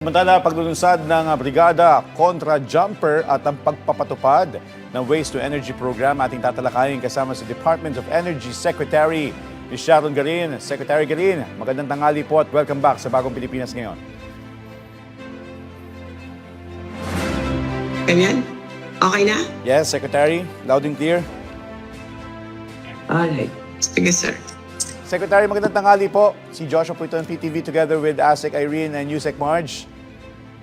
Samantala, paglulunsad ng brigada kontra jumper at ang pagpapatupad ng Waste to Energy program ating tatalakayin kasama si Department of Energy Secretary ni Sharon Garin. Secretary Garin, magandang tanghali po at welcome back sa Bagong Pilipinas Ngayon. Ganyan? Okay na? Yes, Secretary, loud and clear. Alright. Sige, sir. Secretary, magandang tanghali po. Si Joshua po ito ng PTV together with ASEC Irene and USEC Marge.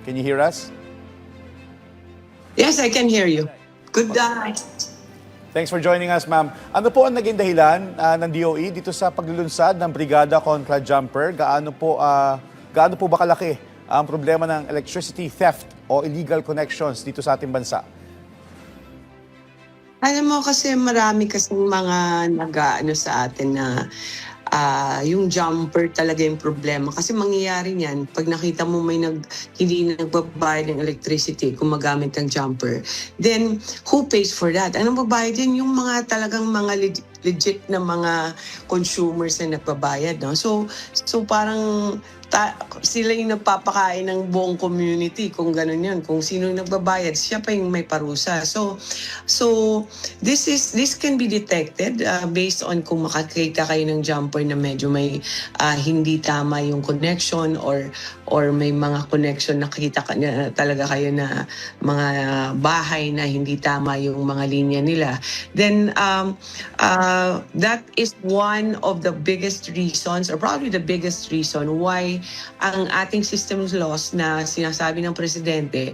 Can you hear us? Yes, I can hear you. Good day. Thanks for joining us, ma'am. Ano po ang naging dahilan ng DOE dito sa paglulunsad ng brigada kontra jumper? Gaano po ba kalaki ang problema ng electricity theft o illegal connections dito sa ating bansa? Alam mo kasi marami kasing mga nag-ano sa atin na yung jumper talaga yung problema. Kasi mangyayari niyan, pag nakita mo may hindi nagbabayad ng electricity kung magamit ng jumper, then who pays for that? Anong babayad yan? Yung mga talagang mga legit na mga consumers na nagbabayad. No? So parang sila yung nagpapakain ng buong community kung gano'n yun. Kung sino yung nagbabayad, siya pa yung may parusa. So this can be detected based on kung makakita kayo ng jumper na medyo may hindi tama yung connection or may mga connection nakikita na talaga kayo na mga bahay na hindi tama yung mga linya nila. Then that is one of the biggest reasons or probably the biggest reason why ang ating systems laws na sinasabi ng presidente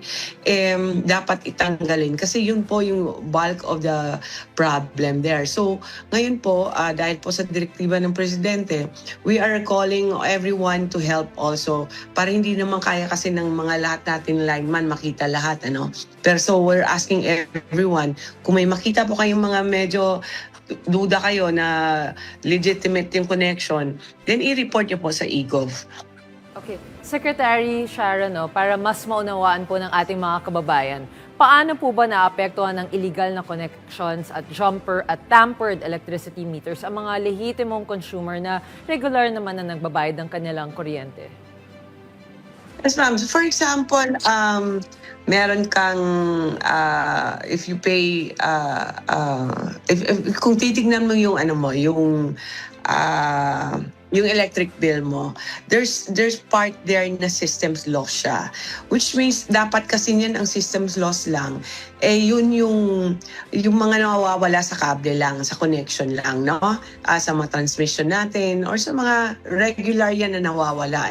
dapat itanggalin kasi yun po yung bulk of the problem there. So ngayon po dahil po sa direktiba ng presidente, we are calling everyone to help also para hindi naman kaya kasi ng mga lahat natin lineman makita lahat Pero so we're asking everyone kung may makita po kayong mga medyo duda kayo na legitimate yung connection, then i-report nyo po sa eGov. Okay. Secretary Sharon, para mas maunawaan po ng ating mga kababayan, paano po ba naapektuhan ng illegal na connections at jumper at tampered electricity meters ang mga lehitimong consumer na regular naman na nagbabayad ng kanilang kuryente? Yes, ma'am. So for example, meron kang, if you pay, kung titignan mo yung yung electric bill mo, there's part there na systems loss siya. Which means, dapat kasi niyan ang systems loss lang, yun yung mga nawawala sa kable lang, sa connection lang, no? Sa mga transmission natin, or sa mga regular yan na nawawala,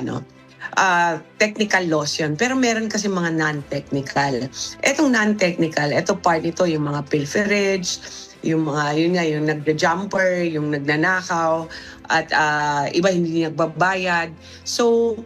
technical loss yun. Pero meron kasi mga non-technical. Etong non-technical, part ito yung mga pilferage, yung mga, yung nagda-jumper, yung nagnanakaw, at iba hindi nagbabayad. So,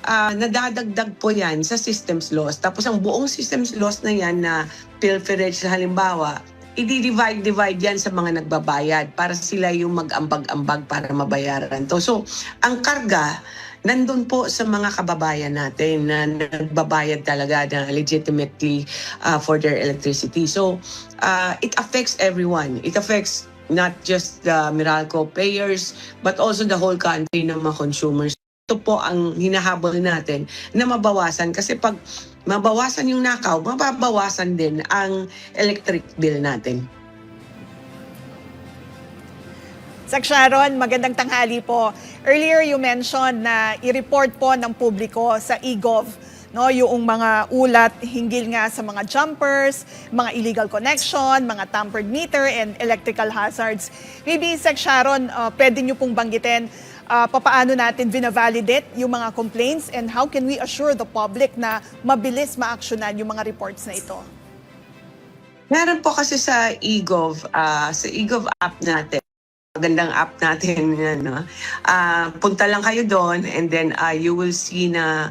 nadadagdag po yan sa systems loss. Tapos ang buong systems loss na yan na pilferage halimbawa, i-divide yan sa mga nagbabayad para sila yung mag-ambag-ambag para mabayaran to. So, ang karga, nandun po sa mga kababayan natin na nagbabayad talaga na legitimately for their electricity. So, it affects everyone. It affects not just the Meralco payers, but also the whole country ng mga consumers. Ito po ang hinahabol natin na mabawasan. Kasi pag mabawasan yung nakaw, mababawasan din ang electric bill natin. Sec Sharon, magandang tanghali po. Earlier you mentioned na i-report po ng publiko sa eGov yung mga ulat hinggil nga sa mga jumpers, mga illegal connection, mga tampered meter and electrical hazards. Maybe Sec Sharon, pwede nyo pong banggitin papaano natin vina-validate yung mga complaints and how can we assure the public na mabilis ma-actionan yung mga reports na ito? Meron po kasi sa eGov app natin. Magandang app natin yan. Punta lang kayo doon and then you will see na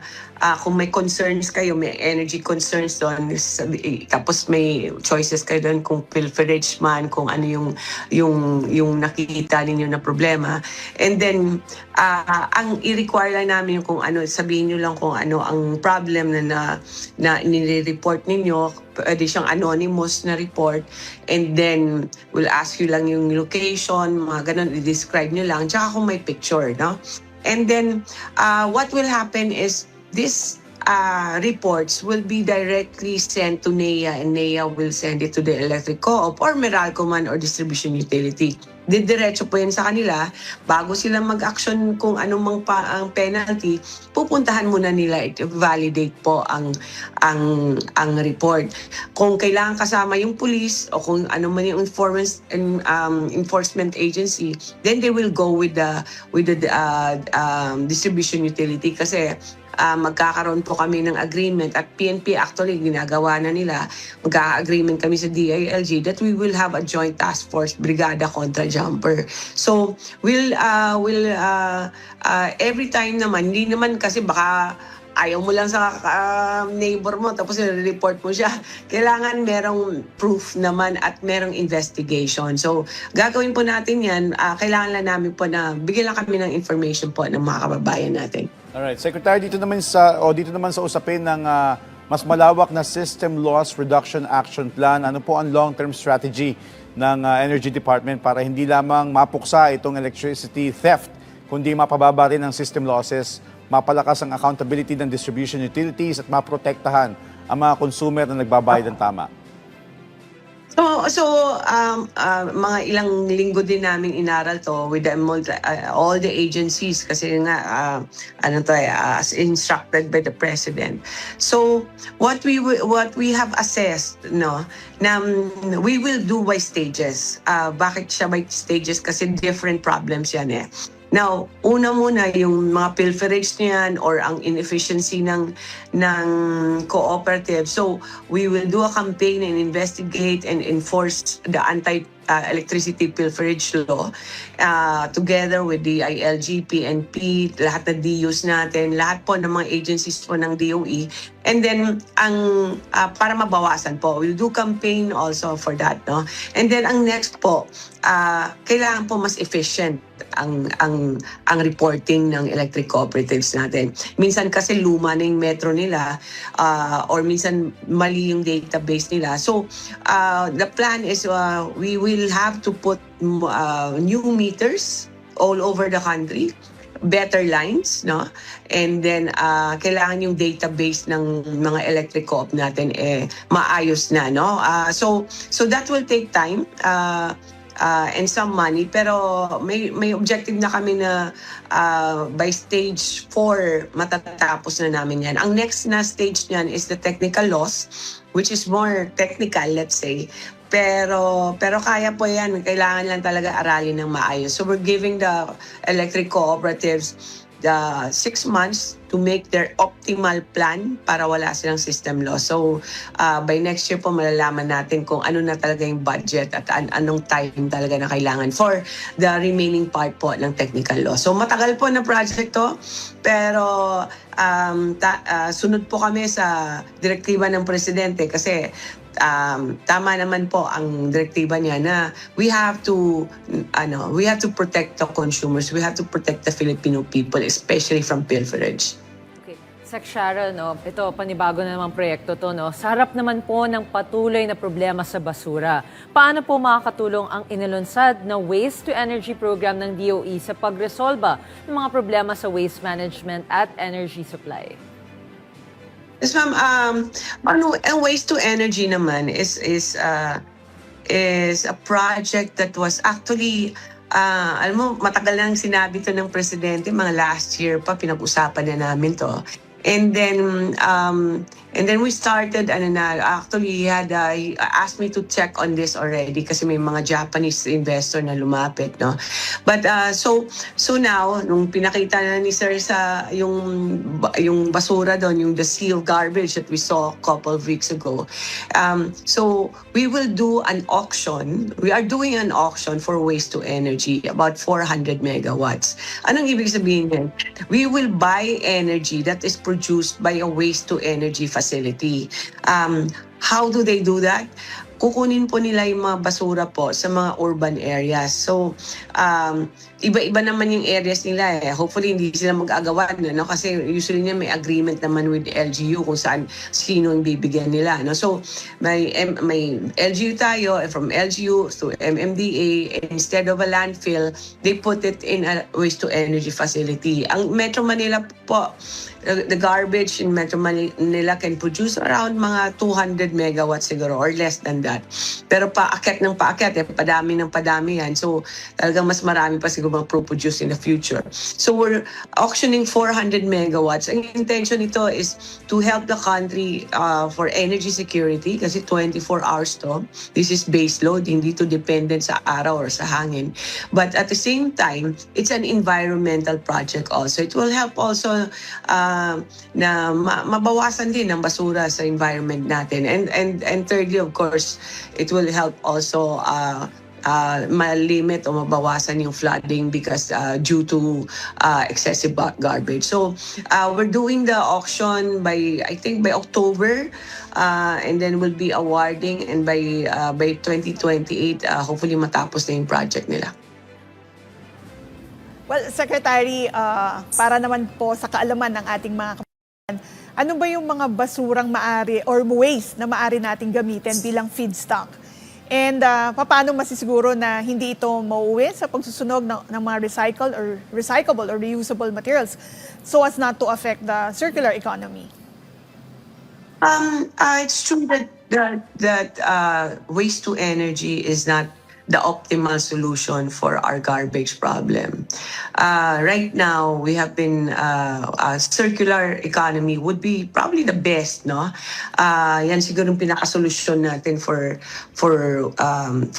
kung may concerns kayo, may energy concerns doon, tapos may choices kayo doon kung pilferage man, kung ano yung nakikita ninyo na problema. And then, ang i-require lang namin kung ano, sabihin nyo lang kung ano ang problem na nire-report ninyo. Pwede siyang anonymous na report. And then, we'll ask you lang yung location, mga ganun, i-describe nyo lang. Tsaka kung may picture, no? And then, what will happen is, this reports will be directly sent to NEA, and NEA will send it to the electric co-op or Meralco man or distribution utility. Diretso po yan sa kanila. Bago sila mag-action kung anong ang penalty, pupuntahan muna nila, validate po ang report. Kung kailangan kasama yung police o kung ano man yung enforcement agency, then they will go with the distribution utility kasi magkakaroon po kami ng agreement at PNP actually ginagawa na nila. Magka-agreement kami sa DILG that we will have a joint task force brigada kontra jumper. So every time naman, hindi naman kasi baka ayaw mo lang sa neighbor mo tapos report mo siya. Kailangan merong proof naman at merong investigation. So gagawin po natin yan. Kailangan lang namin po na bigyan lang kami ng information po ng mga kababayan natin. Alright, Secretary, dito naman sa usapin ng mas malawak na System Loss Reduction Action Plan, ano po ang long-term strategy ng Energy Department para hindi lamang mapuksa itong electricity theft, kundi mapababa rin ang system losses, mapalakas ang accountability ng distribution utilities at maprotektahan ang mga consumer na nagbabayad ng tama? Mga ilang linggo din namin inaral to with all the agencies kasi nga as instructed by the President. So what we have assessed na we will do by stages. Bakit siya by stages? Kasi different problems yan eh. Now, una muna yung mga pilferage niyan or ang inefficiency ng cooperative. So, we will do a campaign and investigate and enforce the anti-electricity pilferage law together with the DILG, PNP, lahat na DUs natin, lahat po ng mga agencies po ng DOE. And then, para mabawasan po, we'll do campaign also for that. No? And then, ang next po, kailangan po mas efficient ang reporting ng electric cooperatives natin. Minsan kasi luma na yung metro nila or minsan mali yung database nila. So, the plan is we will have to put new meters all over the country, better lines, no? And then kailangan yung database ng mga electric co-op natin maayos na, no? So that will take time and some money, pero may objective na kami na by stage 4 matatapos na namin yan. Ang next na stage niyan is the technical loss, which is more technical, let's say. Pero kaya po yan. Kailangan lang talaga aralin ng maayos. So we're giving the electric cooperatives the 6 months to make their optimal plan para wala silang system loss. So by next year po malalaman natin kung ano na talaga yung budget at anong time talaga na kailangan for the remaining part po ng technical loss. So matagal po na project to, pero sunod po kami sa direktiba ng Presidente kasi tama naman po ang direktiba niya na we have to protect the consumers, we have to protect the Filipino people, especially from pilferage. Okay. Sec Sharon, ito panibago na namang proyekto to, no? Sa harap naman po ng patuloy na problema sa basura, paano po makakatulong ang inilunsad na Waste to Energy program ng DOE sa pagresolba ng mga problema sa waste management at energy supply? Yes, ma'am. Ang Waste to Energy naman is a project that was actually, alam mo, matagal nang sinabi to ng Presidente, mga last year pa, pinag-usapan na namin to. And then we started, actually he asked me to check on this already kasi may mga Japanese investor na lumapit, no? But so now, nung pinakita na ni Sir sa yung basura doon, yung the sea of garbage that we saw a couple of weeks ago. So we will do an auction. We are doing an auction for waste to energy, about 400 megawatts. Anong ibig sabihin yan? We will buy energy that is produced by a waste to energy facility. How do they do that? Kukunin po nila yung mga basura po sa mga urban areas. So, iba-iba naman yung areas nila eh. Hopefully, hindi sila mag-agawan, no? Kasi usually niya may agreement naman with LGU kung sino yung bibigyan nila. No? So, may LGU tayo, from LGU to MMDA, instead of a landfill, they put it in a waste-to-energy facility. Ang Metro Manila po, the garbage in Metro Manila can produce around mga 200 megawatts siguro or less than that. Pero paakyat ng paakyat, padami ng padami yan. So talagang mas marami pa siguro mag-produce in the future. So we're auctioning 400 megawatts. Ang intention nito is to help the country for energy security kasi 24 hours to. This is base load, hindi to dependent sa araw or sa hangin. But at the same time, it's an environmental project also. It will help also na mabawasan din ang basura sa environment natin. And thirdly, of course, it will help also malimit o mabawasan yung flooding because due to excessive garbage. So we're doing the auction I think by October, and then we'll be awarding, and by 2028 hopefully matapos na yung project nila. Well, Secretary, para naman po sa kaalaman ng ating mga kababayan, ano ba yung mga basurang maari or waste na maari nating gamitin bilang feedstock? And paano masisiguro na hindi ito mauwi sa pagsusunog ng mga recyclable or reusable materials so as not to affect the circular economy? It's true that waste to energy is not the optimal solution for our garbage problem. Right now, we have been a circular economy would be probably the best, no? Yan siguro yung pinaka-solution natin for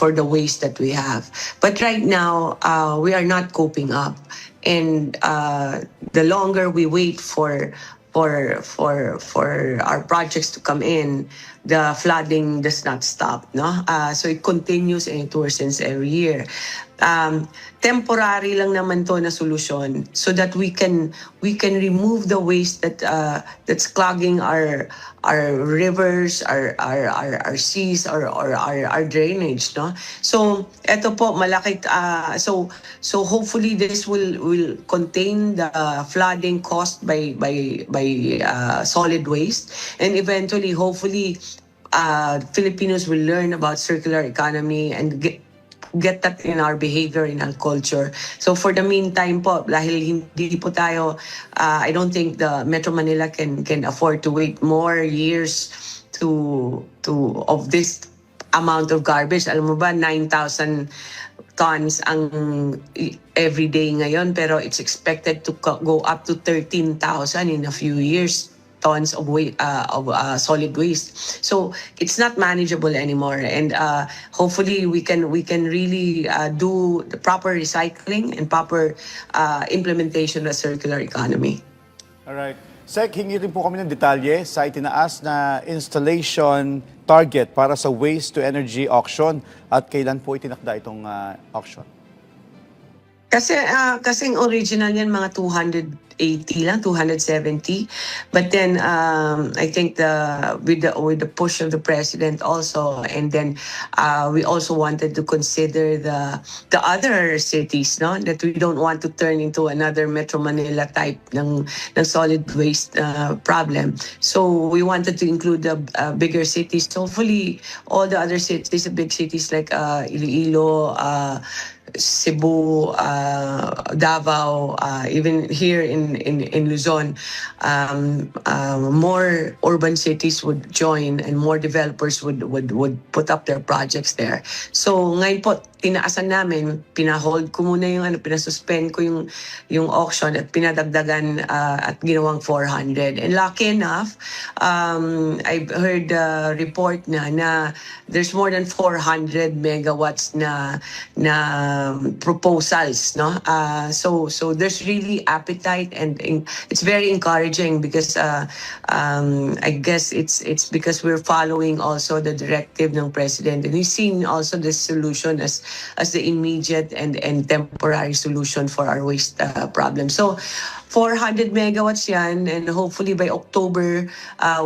the waste that we have. But right now, we are not coping up, and the longer we wait for our projects to come in, the flooding does not stop, no? So it continues and it worsens every year. Temporary lang naman to na solution so that we can remove the waste that's clogging our rivers, our seas, or our drainage, no? So eto po malaki so hopefully this will contain the flooding caused by solid waste, and eventually hopefully Filipinos will learn about circular economy and get that in our behavior, in our culture. So for the meantime po, dahil hindi po tayo, I don't think the Metro Manila can afford to wait more years to of this amount of garbage. Alam mo ba, 9,000 tons ang everyday ngayon, pero it's expected to go up to 13,000 in a few years. Tons of solid waste. So it's not manageable anymore, and hopefully we can really do the proper recycling and proper implementation of the circular economy. Alright. Sec, hingi rin po kami ng detalye sa itinaas na installation target para sa waste to energy auction at kailan po itinakda itong auction? Kasing original yan mga 280 lang, 270. But then I think with the push of the president also, and then we also wanted to consider the other cities, no, that we don't want to turn into another Metro Manila type ng solid waste problem. So we wanted to include the bigger cities. So hopefully all the other cities, the big cities like Iloilo, Cebu, Davao, even here in Luzon, more urban cities would join and more developers would put up their projects there. So ngayon po, tinaasan namin, pinahold ko muna pinasuspend ko yung auction at pinadagdagan at ginawang 400. And lucky enough, I've heard a report na there's more than 400 megawatts na proposals, no? So there's really appetite, and it's very encouraging because I guess it's because we're following also the directive ng president, and we've seen also this solution as the immediate and temporary solution for our waste problem. So 400 megawatts yan, and hopefully by October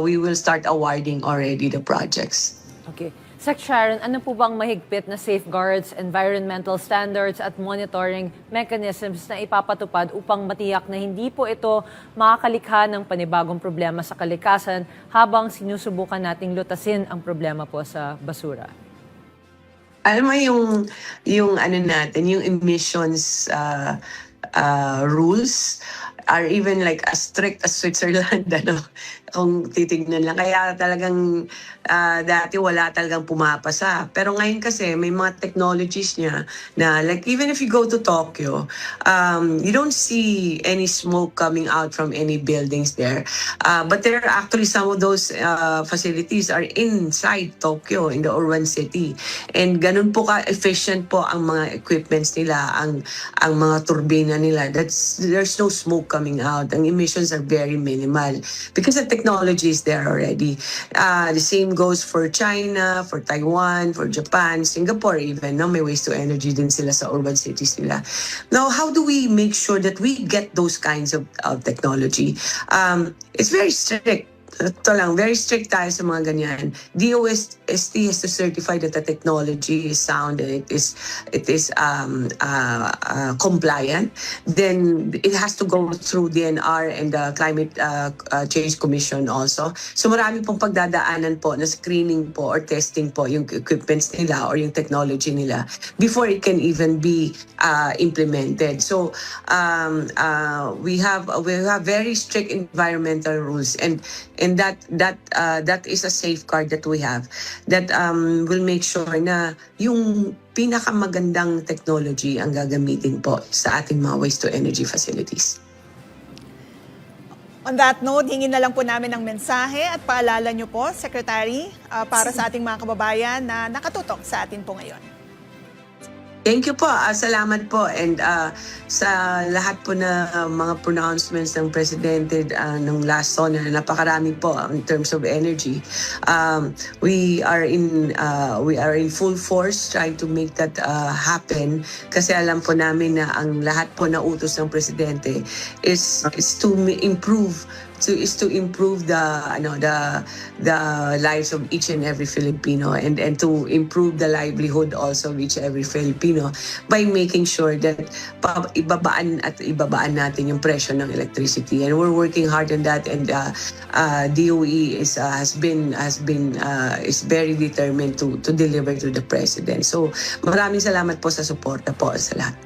we will start awarding already the projects. Okay. Sec Sharon, ano po bang mahigpit na safeguards, environmental standards at monitoring mechanisms na ipapatupad upang matiyak na hindi po ito makakalikha ng panibagong problema sa kalikasan habang sinusubukan nating lutasin ang problema po sa basura? Alam mo yung ano natin, yung emissions rules, are even like as strict as Switzerland, ano, kung titignan lang. Kaya talagang dati wala talagang pumapasa. Pero ngayon kasi may mga technologies niya na like even if you go to Tokyo, you don't see any smoke coming out from any buildings there. But there are actually some of those facilities are inside Tokyo, in the urban city. And ganun po ka-efficient po ang mga equipments nila, ang mga turbina nila. There's no smoke coming out. Ang emissions are very minimal because the technology is there already. The same goes for China, for Taiwan, for Japan, Singapore even. No? May waste to energy din sila sa urban cities nila. Now, how do we make sure that we get those kinds of technology? It's very strict. Ito lang, very strict tayo sa mga ganyan. DOST has to certify that the technology is sound and it is compliant. Then it has to go through DNR and the Climate Change Commission also. So marami pong pagdadaanan po na screening po or testing po yung equipments nila or yung technology nila before it can even be implemented. So we have very strict environmental rules and that is a safeguard that we have that will make sure na yung pinakamagandang technology ang gagamitin po sa ating mga waste-to-energy facilities. On that note, hingin na lang po namin ng mensahe at paalala niyo po, Secretary, para sa ating mga kababayan na nakatutok sa atin po ngayon. Thank you po. Salamat po. And sa lahat po na mga pronouncements ng Presidente ng last SONA, napakarami po in terms of energy. We are in full force trying to make that happen kasi alam po namin na ang lahat po na utos ng Presidente is to improve the lives of each and every Filipino and to improve the livelihood also of each and every Filipino by making sure that ibabaan natin yung presyo ng electricity, and we're working hard on that, and DOE is very determined to deliver to the President. So maraming salamat po sa suporta po sa lahat.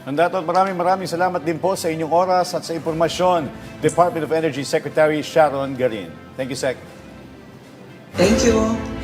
On that note, maraming salamat din po sa inyong oras at sa impormasyon. Department of Energy Secretary Sharon Garin. Thank you, Sec. Thank you.